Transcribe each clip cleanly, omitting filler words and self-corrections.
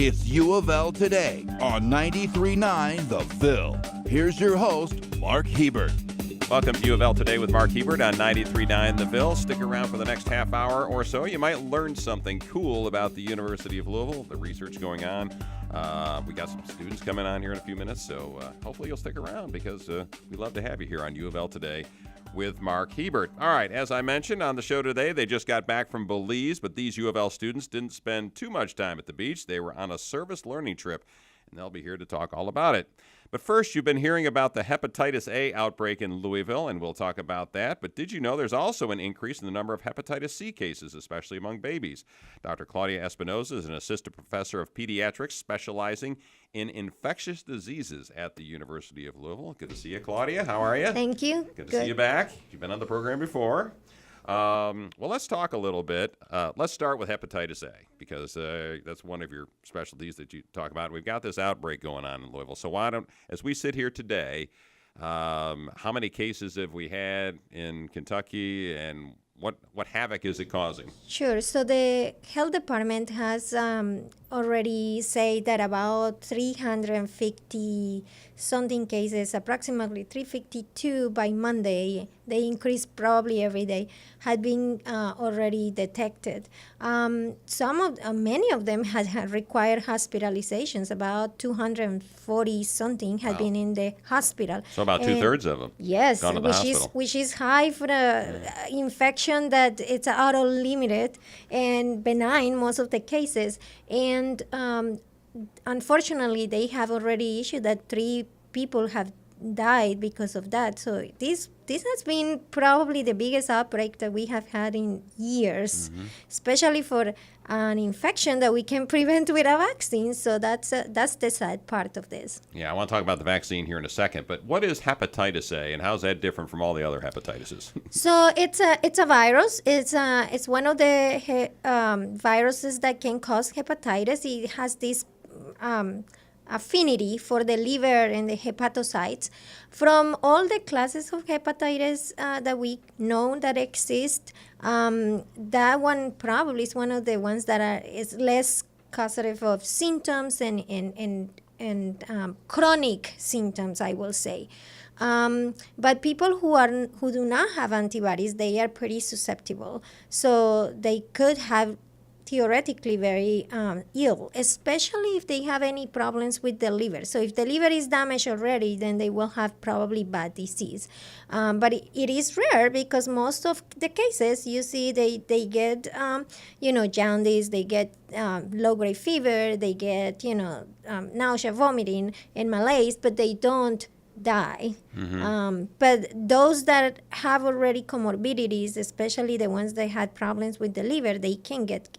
It's UofL Today on 93.9 The Phil. Here's your host, Mark Hebert. Welcome to UofL Today with Mark Hebert on 93.9 The Phil. Stick around for the next half hour or so. You might learn something cool about the University of Louisville, the research going on. We got some students coming on here in a few minutes, so hopefully you'll stick around because we love to have you here on UofL Today with Mark Hebert. All right, as I mentioned on the show today, they just got back from Belize, but these UofL students didn't spend too much time at the beach. They were on a service learning trip, and they'll be here to talk all about it. But first, you've been hearing about the Hepatitis A outbreak in Louisville, and we'll talk about that. But did you know there's also an increase in the number of Hepatitis C cases, especially among babies? Dr. Claudia Espinosa is an assistant professor of pediatrics specializing in infectious diseases at the University of Louisville. Good to see you, Claudia. How are you? Thank you. Good to see you back. You've been on the program before. Well, let's talk a little bit. Let's start with hepatitis A because that's one of your specialties that you talk about. We've got this outbreak going on in Louisville. So why don't, as we sit here today, how many cases have we had in Kentucky and what havoc is it causing? Sure. So the health department has already said that about 350 something cases, approximately 352 by Monday, they increase probably every day, had been already detected. Many of them had required hospitalizations. About 240 something had been in the hospital. So about two-thirds of them. Yes, gone to the hospital. which is high for the infection that it's auto-limited and benign, most of the cases. And unfortunately, they have already issued that 3 people have died because of that. So this has been probably the biggest outbreak that we have had in years, especially for an infection that we can prevent with a vaccine. So that's the sad part of this. Yeah, I want to talk about the vaccine here in a second, but what is hepatitis A and how's that different from all the other hepatitis? So it's a virus. It's one of the viruses that can cause hepatitis. It has this affinity for the liver and the hepatocytes. From all the classes of hepatitis that we know that exist, that one probably is one of the ones that is less causative of symptoms and chronic symptoms, I will say. But people who do not have antibodies, they are pretty susceptible. So they could have theoretically very ill, especially if they have any problems with the liver. So if the liver is damaged already, then they will have probably bad disease. But it is rare because most of the cases you see they get jaundice, they get low-grade fever, they get nausea, vomiting, and malaise, but they don't die. But those that have already comorbidities, especially the ones that had problems with the liver, they can get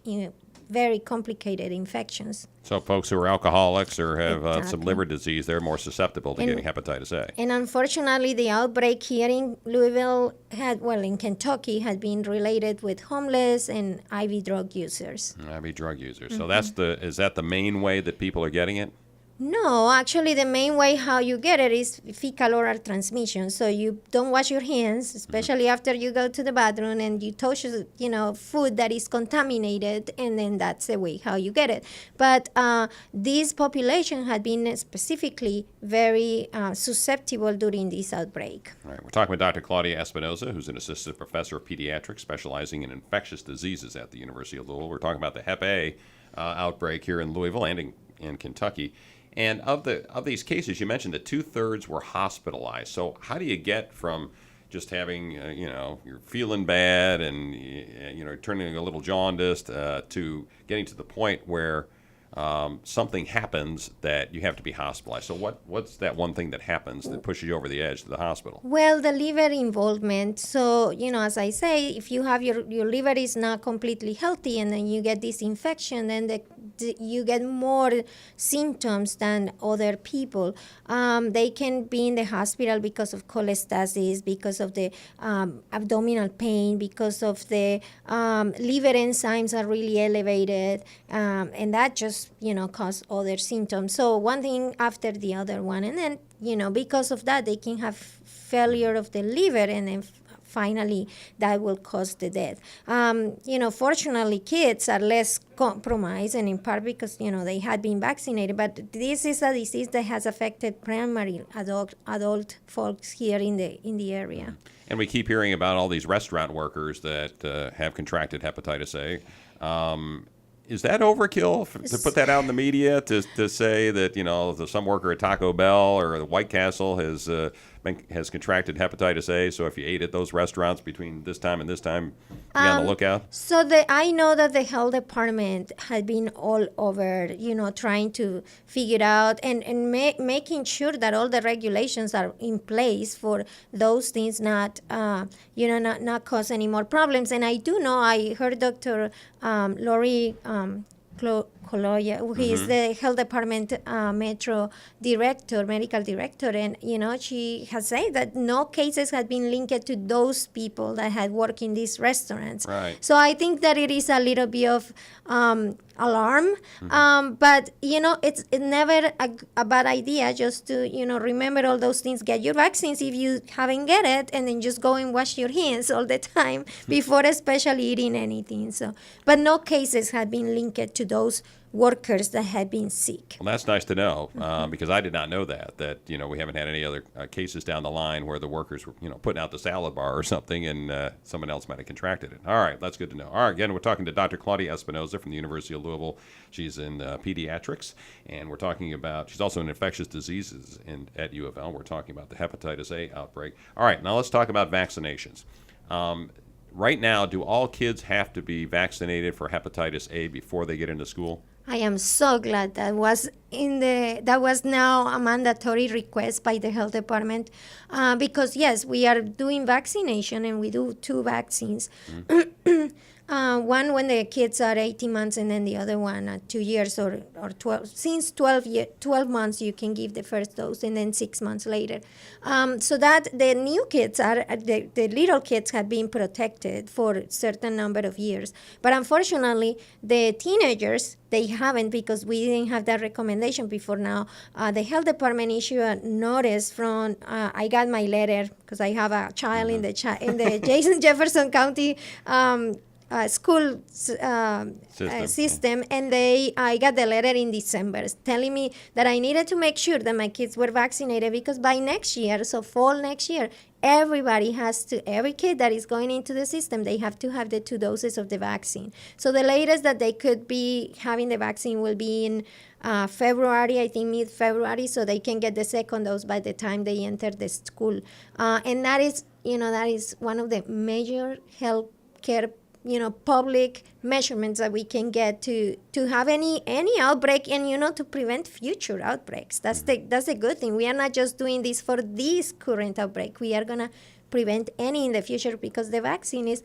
very complicated infections. So folks who are alcoholics or have some liver disease, they're more susceptible to getting hepatitis A. And unfortunately, the outbreak here in Louisville in Kentucky had been related with homeless and IV drug users. IV drug users. So is that the main way that people are getting it? No, actually, the main way how you get it is fecal-oral transmission. So you don't wash your hands, especially after you go to the bathroom, and you touch, food that is contaminated, and then that's the way how you get it. But this population had been specifically very susceptible during this outbreak. All right, we're talking with Dr. Claudia Espinosa, who's an assistant professor of pediatrics specializing in infectious diseases at the University of Louisville. We're talking about the Hep A outbreak here in Louisville and in Kentucky. And of these cases, you mentioned that 2/3 were hospitalized. So how do you get from just having, you're feeling bad and, turning a little jaundiced to getting to the point where something happens that you have to be hospitalized? So what's that one thing that happens that pushes you over the edge to the hospital? Well, the liver involvement. So, as I say, if you have your liver is not completely healthy and then you get this infection, then you get more symptoms than other people. They can be in the hospital because of cholestasis, because of the abdominal pain, because of the liver enzymes are really elevated, and that just, cause other symptoms. So one thing after the other one. And then, because of that, they can have failure of the liver and then finally that will cause the death. Fortunately, kids are less compromised, and in part because, they had been vaccinated. But this is a disease that has affected primarily adult folks here in the area. And we keep hearing about all these restaurant workers that have contracted hepatitis A. Is that overkill to put that out in the media to say that some worker at Taco Bell or the White Castle has contracted hepatitis A? So if you ate at those restaurants between this time and this time, be on the lookout. So I know that the health department had been all over, trying to figure out and making sure that all the regulations are in place for those things not cause any more problems. And I do know, I heard Dr. Lori Coloya, who is the health department medical director, and she has said that no cases had been linked to those people that had worked in these restaurants. Right. So I think that it is a little bit of alarm, but it's never a bad idea just to remember all those things. Get your vaccines if you haven't get it, and then just go and wash your hands all the time before especially eating anything. So, but no cases have been linked to those workers that had been sick. Well, that's nice to know, because I did not know that we haven't had any other cases down the line where the workers were putting out the salad bar or something, and someone else might have contracted it. All right, that's good to know. All right, again, we're talking to Dr. Claudia Espinosa from the University of Louisville. She's in pediatrics, and we're talking about, she's also in infectious diseases at UofL. We're talking about the hepatitis A outbreak. All right, now let's talk about vaccinations. Right now, do all kids have to be vaccinated for hepatitis A before they get into school? I am so glad that was now a mandatory request by the health department, because yes, we are doing vaccination, and we do 2 vaccines. One when the kids are 18 months, and then the other one at 2 years or 12. Since 12 months, you can give the first dose, and then 6 months later. So that the new kids the little kids have been protected for a certain number of years. But unfortunately, the teenagers, they haven't, because we didn't have that recommendation before now. The health department issued a notice from, I got my letter because I have a child in the Jason Jefferson County school system, and I got the letter in December telling me that I needed to make sure that my kids were vaccinated, because by next year, so fall next year, every kid that is going into the system, they have to have the 2 doses of the vaccine. So the latest that they could be having the vaccine will be in February, I think mid-February, so they can get the second dose by the time they enter the school. And that is one of the major health care public measurements that we can get to have any outbreak, and to prevent future outbreaks. That's the good thing. We are not just doing this for this current outbreak. We are gonna prevent any in the future, because the vaccine is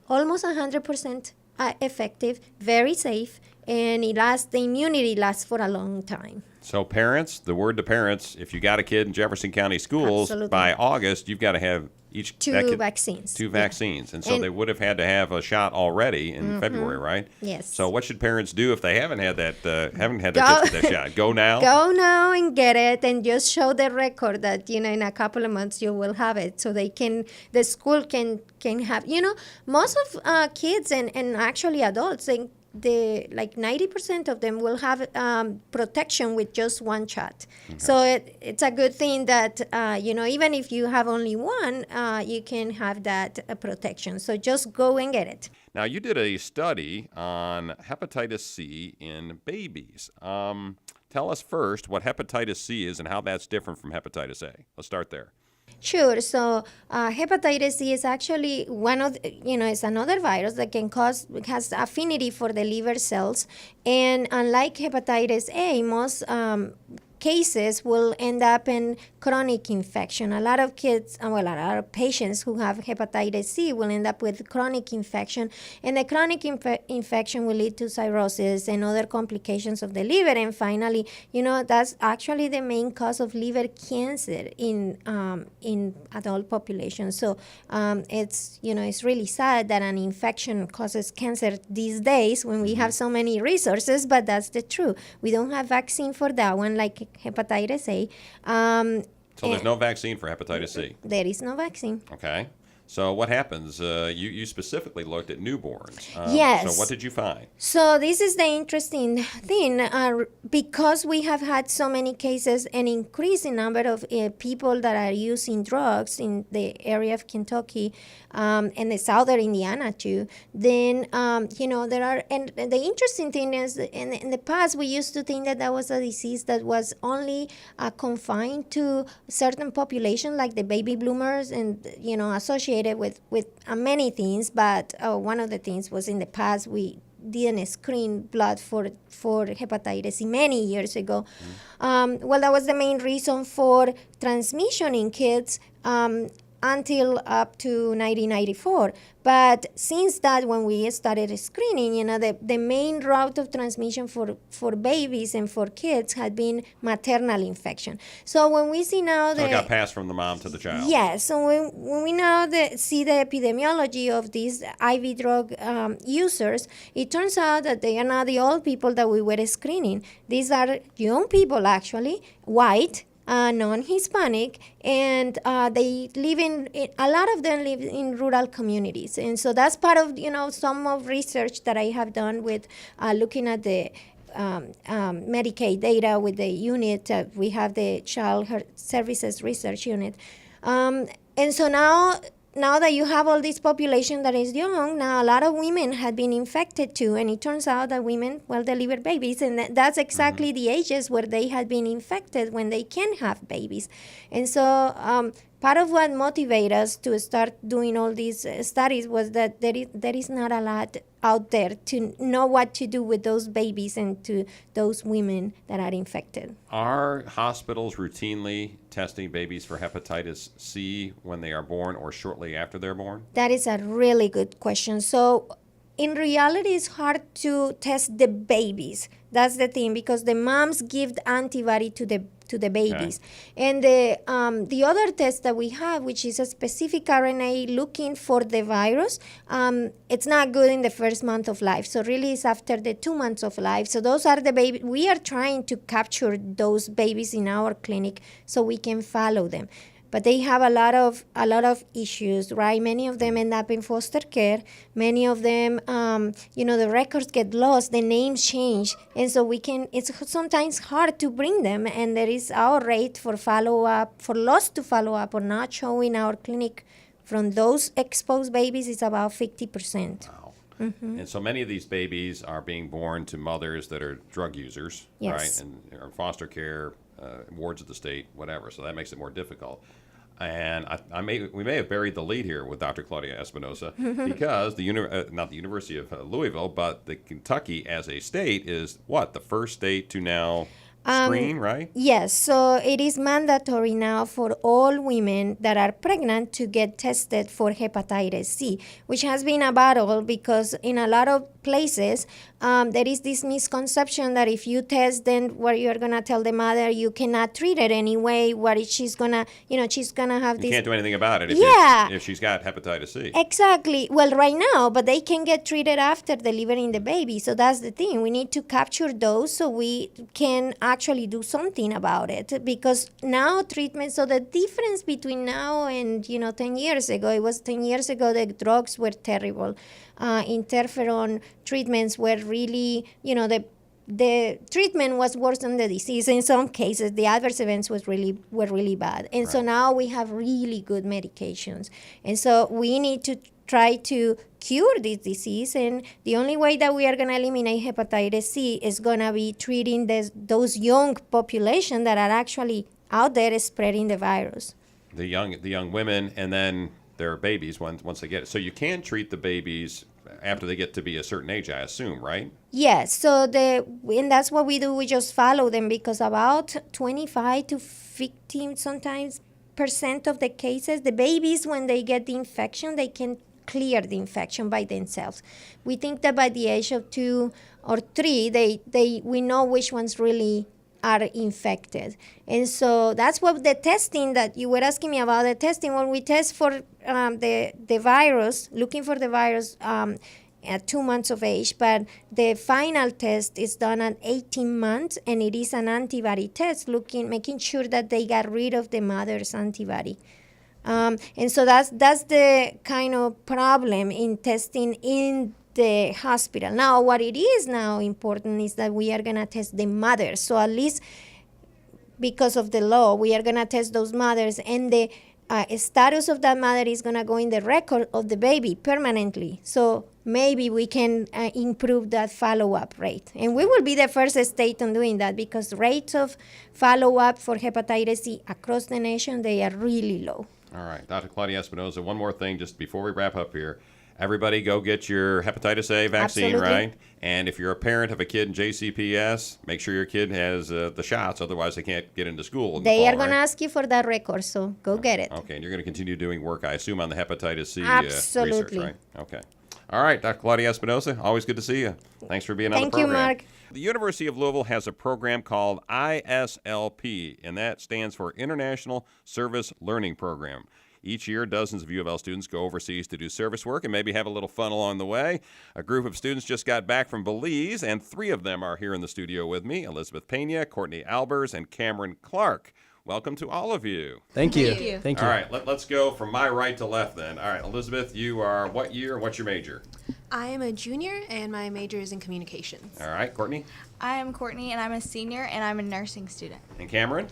almost 100% effective, very safe, and the immunity lasts for a long time. So parents, the word to parents, if you got a kid in Jefferson County schools, Absolutely. by August, you've got to have two vaccines. 2 vaccines. And so they would have had to have a shot already in February, right? Yes. So what should parents do if they haven't had that, haven't had their kids get that shot? Go now? Go now and get it, and just show the record that, in a couple of months you will have it, so the school can have, most of kids and actually adults, like 90% of them will have protection with just 1 shot. Okay. So it's a good thing that, even if you have only one, you can have that protection. So just go and get it. Now, you did a study on hepatitis C in babies. Tell us first what hepatitis C is and how that's different from hepatitis A. Let's start there. Sure. So hepatitis C is actually it's another virus that has affinity for the liver cells. And unlike hepatitis A, most cases will end up in chronic infection. A lot of kids, a lot of patients who have hepatitis C will end up with chronic infection, and the chronic infection will lead to cirrhosis and other complications of the liver. And finally, that's actually the main cause of liver cancer in adult population. So it's really sad that an infection causes cancer these days when we have so many resources, but that's the truth. We don't have vaccine for that one like hepatitis A. So there's no vaccine for hepatitis C? There is no vaccine. Okay. So what happens? You specifically looked at newborns. Yes. So what did you find? So this is the interesting thing, because we have had so many cases, an increasing number of people that are using drugs in the area of Kentucky and the southern Indiana too. Then there are, and the interesting thing is, in the past we used to think that was a disease that was only confined to certain population, like the baby bloomers, and associated with many things. But one of the things was, in the past we didn't screen blood for hepatitis C many years ago. Well, that was the main reason for transmission in kids until up to 1994. But since that, when we started screening, the main route of transmission for babies and for kids had been maternal infection. So when we see now So it got passed from the mom to the child. Yes, so when we now see the epidemiology of these IV drug users, it turns out that they are not the old people that we were screening. These are young people, actually, white, non-Hispanic, and they live a lot of them live in rural communities. And so that's part of, some of research that I have done with looking at the Medicaid data with the unit. We have the Child Health Services Research Unit. And so now that you have all this population that is young, now a lot of women have been infected too, and it turns out that women, deliver babies, and that's exactly the ages where they had been infected when they can have babies. And so part of what motivated us to start doing all these studies was that there is not a lot out there to know what to do with those babies and to those women that are infected. Are hospitals routinely testing babies for hepatitis C when they are born or shortly after they're born? That is a really good question. So in reality, it's hard to test the babies. That's the thing, because the moms give the antibody to the babies. Okay. And the other test that we have, which is a specific RNA looking for the virus, it's not good in the first month of life. So really it's after the 2 months of life. So those are the babies. We are trying to capture those babies in our clinic so we can follow them. But they have a lot of issues, right? Many of them end up in foster care. Many of them, the records get lost, the names change, and so it's sometimes hard to bring them. And there is our rate for follow-up, for loss to follow-up or not showing our clinic from those exposed babies is about 50%. Wow. Mm-hmm. And so many of these babies are being born to mothers that are drug users, yes, right? And are in foster care, wards of the state, whatever. So that makes it more difficult. And we may have buried the lead here with Dr. Claudia Espinosa because not the University of Louisville, but the Kentucky as a state is the first state to now screen, right? Yes, so it is mandatory now for all women that are pregnant to get tested for hepatitis C, which has been a battle because in a lot of places there is this misconception that if you test, then what you're gonna tell the mother, you cannot treat it anyway. What is she's gonna have this? You can't do anything about it if she's got hepatitis C. Exactly. Well, right now, but they can get treated after delivering the baby. So that's the thing. We need to capture those so we can actually do something about it, because now treatment. So the difference between now and 10 years ago, it was 10 years ago the drugs were terrible. Interferon treatments were really, the treatment was worse than the disease. In some cases, the adverse events were really bad. And so now we have really good medications. And so we need to try to cure this disease. And the only way that we are going to eliminate hepatitis C is going to be treating those young population that are actually out there spreading the virus. The young women, and then their babies once they get it. So you can treat the babies after they get to be a certain age, I assume, right? Yes. So and that's what we do. We just follow them, because about 25 to 15 sometimes % of the cases, the babies, when they get the infection, they can clear the infection by themselves. We think that by the age of 2 or 3, we know which ones really are infected. And so that's what the testing that you were asking me about, the testing, when we test for the virus, looking for the virus at 2 months of age, but the final test is done at 18 months, and it is an antibody test, making sure that they got rid of the mother's antibody. And so that's the kind of problem in testing in the hospital. Now, what it is now important is that we are going to test the mothers. So at least because of the law, we are going to test those mothers, and the status of that mother is going to go in the record of the baby permanently. So maybe we can improve that follow-up rate. And we will be the first state on doing that, because rates of follow-up for hepatitis C across the nation, they are really low. All right, Dr. Claudia Espinosa, one more thing just before we wrap up here. Everybody go get your hepatitis A vaccine, Absolutely. right? And if you're a parent of a kid in JCPS, make sure your kid has the shots. Otherwise, they can't get into school. They are going to ask you for that record, so go get it. Okay, and you're going to continue doing work, I assume, on the hepatitis C Absolutely. research, right? Okay. All right, Dr. Claudia Espinosa, always good to see you. Thanks for being on the Thank you, program. Mark. The University of Louisville has a program called ISLP, and that stands for International Service Learning Program. Each year, dozens of UofL students go overseas to do service work and maybe have a little fun along the way. A group of students just got back from Belize, and 3 of them are here in the studio with me: Elizabeth Pena, Courtney Albers, and Cameron Clark. Welcome to all of you. Thank you. Thank you. All right, let's go from my right to left then. All right, Elizabeth, you are what year and what's your major? I am a junior, and my major is in communications. All right, Courtney I am Courtney, and I'm a senior, and I'm a nursing student. and Cameron.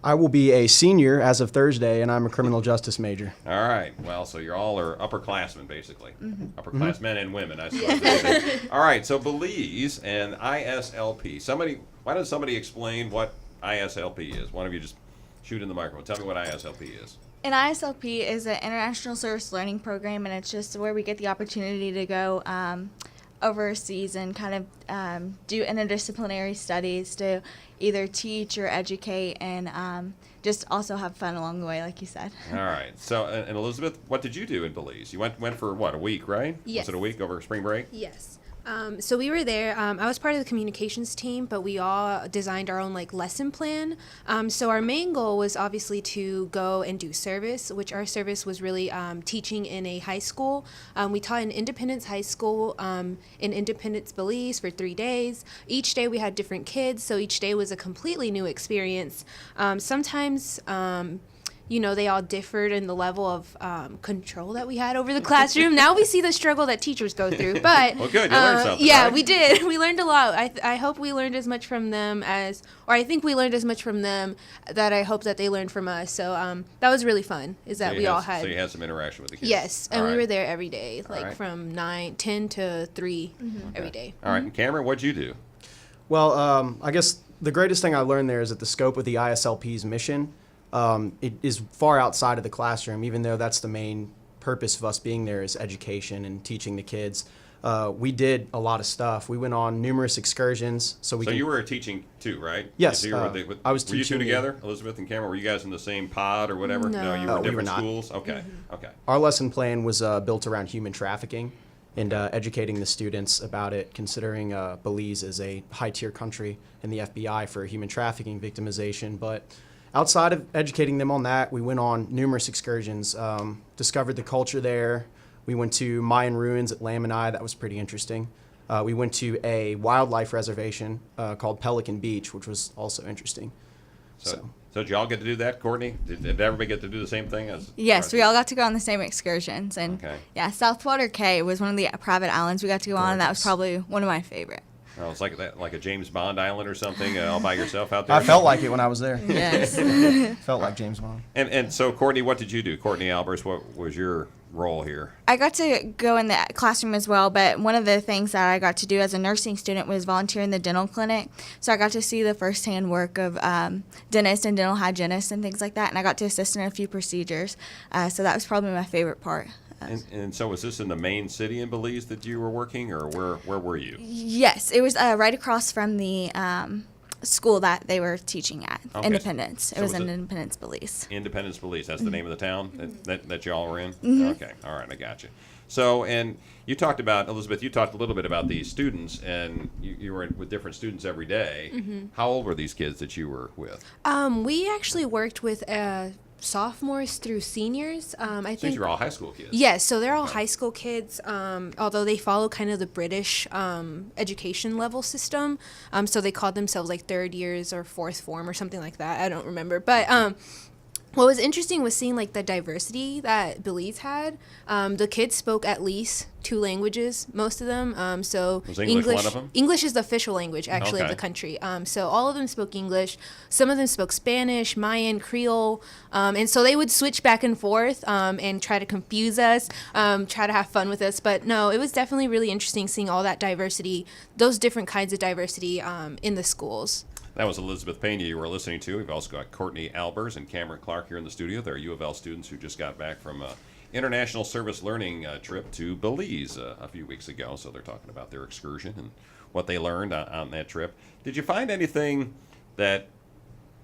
I will be a senior as of Thursday, and I'm a criminal justice major. All right, well, so you're all are upperclassmen, basically. Upperclassmen and women, I suppose. All right, so Belize and ISLP. Why doesn't somebody explain what ISLP is? One of you just shoot in the microphone. Tell me what ISLP is. An ISLP is an International Service Learning Program, and it's just where we get the opportunity to go overseas and kind of do interdisciplinary studies to either teach or educate and just also have fun along the way, like you said. All right, so, and Elizabeth, what did you do in Belize? You went for, what, a week, right? Yes. Was it a week over spring break? Yes. So we were there. I was part of the communications team, but we all designed our own lesson plan. So our main goal was obviously to go and do service, which our service was really teaching in a high school. We taught in Independence High School in Independence, Belize for 3 days. Each day we had different kids, so each day was a completely new experience. Sometimes they all differed in the level of control that we had over the classroom. Now we see the struggle that teachers go through. But Well, good. You learned something, yeah, right? we did. We learned a lot. I hope we learned as much from them I think we learned as much from them that I hope that they learned from us. So that was really fun, is that we all had. So you had some interaction with the kids. Yes, and All we right. were there every day, right. from 10 to 3 every day. All right, and Cameron, what'd you do? Well, I guess the greatest thing I learned there is that the scope of the ISLP's mission, it is far outside of the classroom, even though that's the main purpose of us being there is education and teaching the kids. We did a lot of stuff. We went on numerous excursions. So You were teaching too, right? Yes, So you were I was Were you two teaching together, Elizabeth and Cameron? Were you guys in the same pod or whatever? No. you were in we were different not. schools? Okay, okay. Our lesson plan was built around human trafficking and educating the students about it, considering Belize is a high-tier country in the FBI for human trafficking victimization. But outside of educating them on that, we went on numerous excursions, discovered the culture there. We went to Mayan ruins at Lamanai. That was pretty interesting. We went to a wildlife reservation called Pelican Beach, which was also interesting. So did y'all get to do that, Courtney? Did everybody get to do the same thing? Yes, we all got to go on the same excursions. And Okay. yeah, Southwater Cay was one of the private islands we got to go on, and that was Gorgeous. probably one of my favorite. Oh, it's like that, like a James Bond island or something, all by yourself out there. I felt like it when I was there. Yes. Felt like James Bond. And so, Courtney, what did you do? Courtney Albers, what was your role here? I got to go in the classroom as well, but one of the things that I got to do as a nursing student was volunteer in the dental clinic. So I got to see the firsthand work of dentists and dental hygienists and things like that, and I got to assist in a few procedures. So that was probably my favorite part. And so was this in the main city in Belize that you were working, or where were you? Yes, it was right across from the school that they were teaching at, Okay. Independence. So It was was in it- Independence, Belize. Independence Belize, that's the name of the town that you all were in? Mm-hmm. Okay, all right, I got you. So, and you talked about, Elizabeth, you talked a little bit about these students, and you were with different students every day. How old were these kids that you were with? We actually worked with sophomores through seniors. I Since think you were all high school kids. yes, so they're all Okay. high school kids. Although they follow kind of the British education level system, so they called themselves like third years or fourth form or something like that. I don't remember, but what was interesting was seeing like the diversity that Belize had. The kids spoke at least 2 languages, most of them. So Was English one of them? English is the official language actually of Okay. the country. So all of them spoke English. Some of them spoke Spanish, Mayan, Creole, and so they would switch back and forth and try to confuse us, try to have fun with us. But no, it was definitely really interesting seeing all that diversity, those different kinds of diversity in the schools. That was Elizabeth Pena you were listening to. We've also got Courtney Albers and Cameron Clark here in the studio. They're UofL students who just got back from an international service learning trip to Belize a few weeks ago. So they're talking about their excursion and what they learned on that trip. Did you find anything that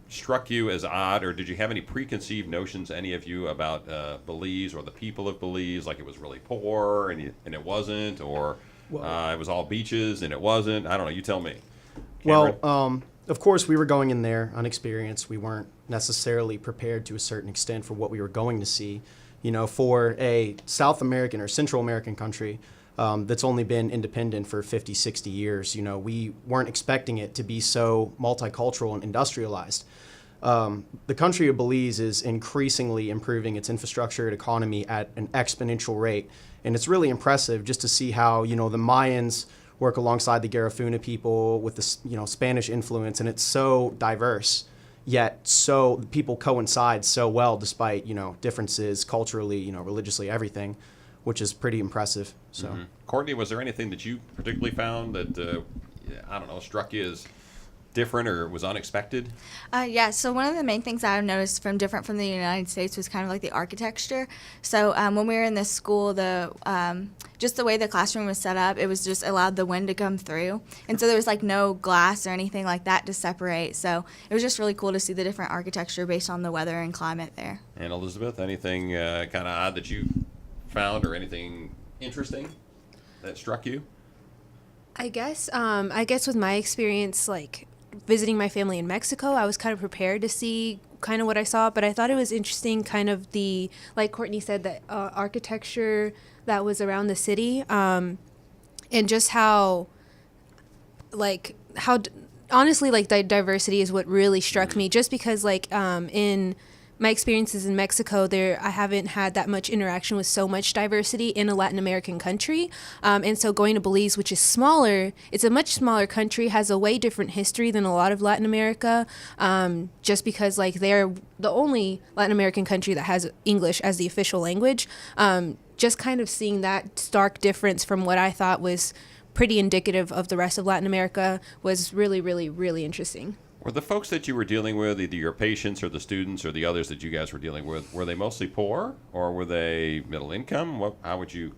struck you as odd, or did you have any preconceived notions, any of you, about Belize or the people of Belize, like it was really poor and it wasn't, or it was all beaches and it wasn't? I don't know. You tell me. Cameron? Well, of course, we were going in there unexperienced. We weren't necessarily prepared to a certain extent for what we were going to see. You know, for a South American or Central American country that's only been independent for 50, 60 years, you know, we weren't expecting it to be so multicultural and industrialized. The country of Belize is increasingly improving its infrastructure and economy at an exponential rate. And it's really impressive just to see how, you know, the Mayans work alongside the Garifuna people with the, you know, Spanish influence, and it's so diverse, yet so people coincide so well despite, you know, differences culturally, you know, religiously, everything, which is pretty impressive. So, Courtney, was there anything that you particularly found that, I don't know, struck you as different or was unexpected? Yeah, so one of the main things I've noticed different from the United States was kind of like the architecture. So when we were in this school, just the way the classroom was set up, it was just allowed the wind to come through. And so there was like no glass or anything like that to separate. So it was just really cool to see the different architecture based on the weather and climate there. And Elizabeth, anything kind of odd that you found or anything interesting that struck you? I guess with my experience, like visiting my family in Mexico, I was kind of prepared to see kind of what I saw, but I thought it was interesting kind of the, like Courtney said, that architecture that was around the city, and just how honestly, like the diversity is what really struck me, just because like in my experiences in Mexico, I haven't had that much interaction with so much diversity in a Latin American country. And so going to Belize, which is smaller, it's a much smaller country, has a way different history than a lot of Latin America, just because like they're the only Latin American country that has English as the official language. Just kind of seeing that stark difference from what I thought was pretty indicative of the rest of Latin America was really, really, really interesting. Were the folks that you were dealing with, either your patients or the students or the others that you guys were dealing with, were they mostly poor or were they middle income? How would you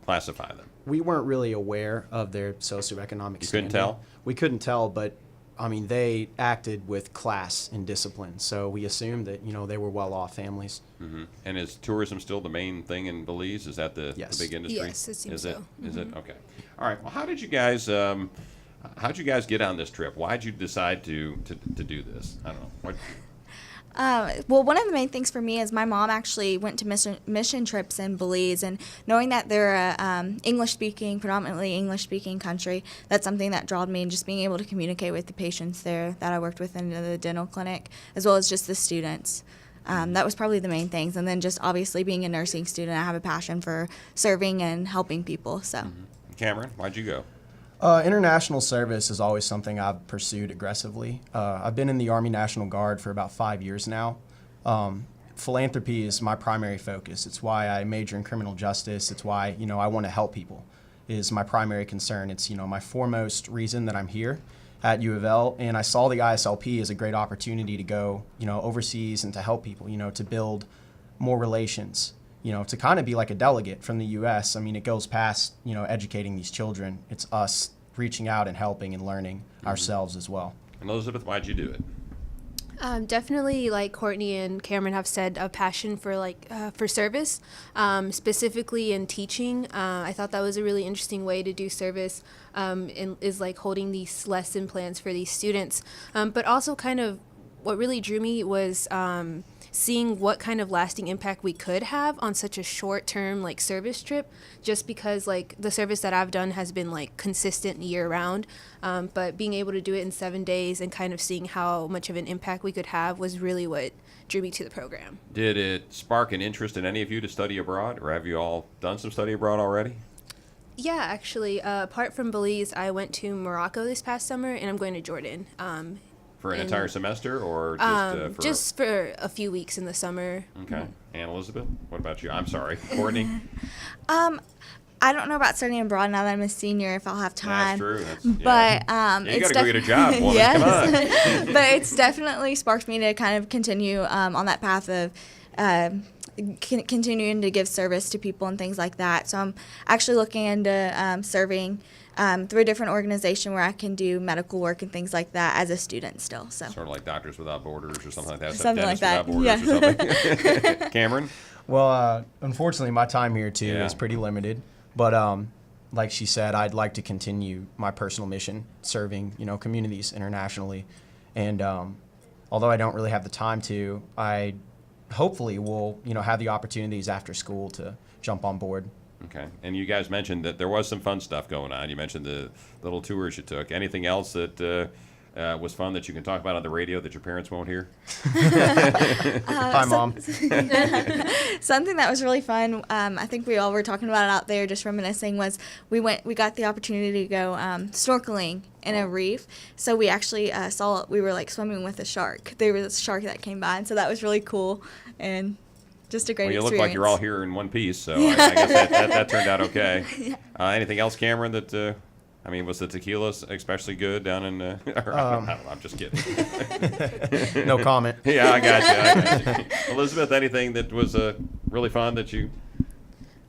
classify them? we weren't really aware of their socioeconomic You standing. couldn't tell? We couldn't tell, but I mean, they acted with class and discipline, so we assumed that, you know, they were well-off families. Mm-hmm. And is tourism still the main thing in Belize? Is that the Yes. big industry? Yes, it seems is it? so. Is it? Okay. All right. Well, how'd you guys get on this trip? Why'd you decide to do this? I don't know. What? Well, one of the main things for me is my mom actually went to mission trips in Belize, and knowing that they're a predominantly English-speaking country, that's something that drawed me, and just being able to communicate with the patients there that I worked with in the dental clinic, as well as just the students. That was probably the main things, and then just obviously being a nursing student, I have a passion for serving and helping people. So, Cameron, why'd you go? International service is always something I've pursued aggressively. I've been in the Army National Guard for about 5 years now. Philanthropy is my primary focus. It's why I major in criminal justice. It's why, you know, I want to help people is my primary concern. It's, you know, my foremost reason that I'm here at UofL, and I saw the ISLP as a great opportunity to go, you know, overseas and to help people, you know, to build more relations, you know, to kind of be like a delegate from the U.S. I mean, it goes past, you know, educating these children. It's us reaching out and helping and learning ourselves as well. And Elizabeth, why'd you do it? Definitely, like Courtney and Cameron have said, a passion for for service, specifically in teaching. I thought that was a really interesting way to do service, is like holding these lesson plans for these students. But also kind of what really drew me was seeing what kind of lasting impact we could have on such a short-term like service trip, just because like the service that I've done has been like consistent year-round, but being able to do it in 7 days and kind of seeing how much of an impact we could have was really what drew me to the program. Did it spark an interest in any of you to study abroad, or have you all done some study abroad already? Yeah, actually, apart from Belize, I went to Morocco this past summer, and I'm going to Jordan. For an and, entire semester, or just for a few weeks in the summer. Okay. Ann Elizabeth, what about you? I'm sorry, Courtney. I don't know about studying abroad now that I'm a senior if I'll have time. That's true. But yeah, you it's got to go get a job, woman. yes. Come on. But it's definitely sparked me to kind of continue on that path of continuing to give service to people and things like that. So I'm actually looking into serving through a different organization where I can do medical work and things like that as a student still. So Sort of like Doctors Without Borders or something like that. Something like that. Dentists Without Borders or something. Cameron? Well, unfortunately, my time here too Yeah. is pretty limited. But like she said, I'd like to continue my personal mission, serving communities internationally. And although I don't really have the time to, I hopefully will have the opportunities after school to jump on board. Okay. And you guys mentioned that there was some fun stuff going on. You mentioned the little tours you took. Anything else that was fun that you can talk about on the radio that your parents won't hear? Hi, Mom. something that was really fun, I think we all were talking about it out there just reminiscing, was we got the opportunity to go snorkeling in a reef. So we actually we were like swimming with a shark. There was a shark that came by, and so that was really cool and just a great Well, you experience. look like you're all here in one piece, so I guess that turned out okay. Anything else, Cameron, that... was the tequila especially good down in... I'm just kidding. No comment. Yeah, I got you. Elizabeth, anything that was really fun that you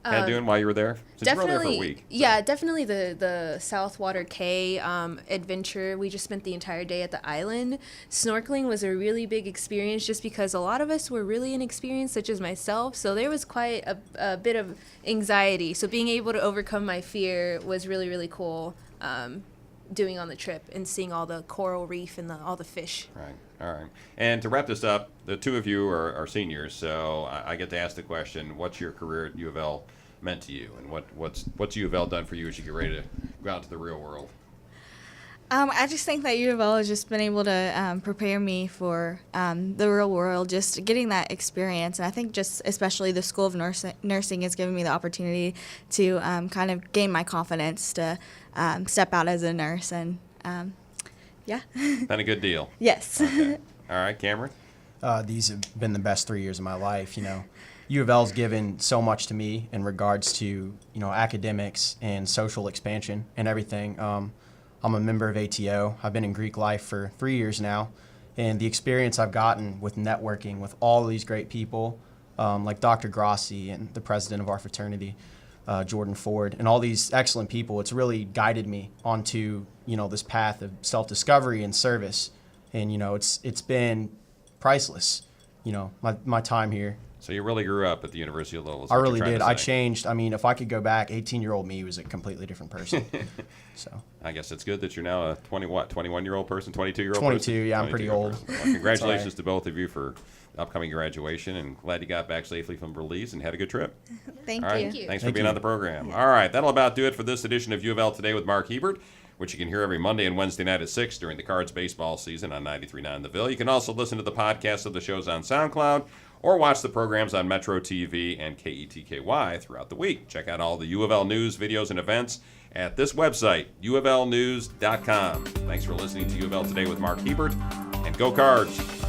had doing while you were there? Since you were there for a week. Yeah, definitely the Southwater Cay adventure. We just spent the entire day at the island. Snorkeling was a really big experience just because a lot of us were really inexperienced, such as myself. So there was quite a bit of anxiety. So being able to overcome my fear was really, really cool. Doing on the trip and seeing all the coral reef and all the fish. Right. All right. And to wrap this up, the two of you are seniors, so I get to ask the question: what's your career at UofL meant to you, and what's UofL done for you as you get ready to go out to the real world? I just think that UofL has just been able to prepare me for the real world, just getting that experience. And I think just especially the School of Nursing has given me the opportunity to kind of gain my confidence to step out as a nurse. And yeah. Been a good deal. Yes. Okay. All right, Cameron? These have been the best 3 years of my life. UofL's given so much to me in regards to academics and social expansion and everything. I'm a member of ATO. I've been in Greek life for 3 years now, and the experience I've gotten with networking with all of these great people, like Dr. Grassi and the president of our fraternity, Jordan Ford, and all these excellent people, it's really guided me onto this path of self-discovery and service, and it's been priceless. My time here. So you really grew up at the University of Louisville. I really did. I changed. If I could go back, 18-year-old me was a completely different person. So I guess it's good that you're now a 21-year-old person, 22-year-old 22, person? yeah, I'm pretty old. Well, congratulations to both of you for the upcoming graduation, and glad you got back safely from Belize and had a good trip. Thank All right. you. Thanks for being on the program. All right, that'll about do it for this edition of UofL Today with Mark Hebert, which you can hear every Monday and Wednesday night at 6 during the Cards baseball season on 93.9 The Ville. You can also listen to the podcast of the shows on SoundCloud or watch the programs on Metro TV and KETKY throughout the week. Check out all the UofL news, videos, and events at this website, UofLnews.com. Thanks for listening to UofL Today with Mark Hebert, and go Cards!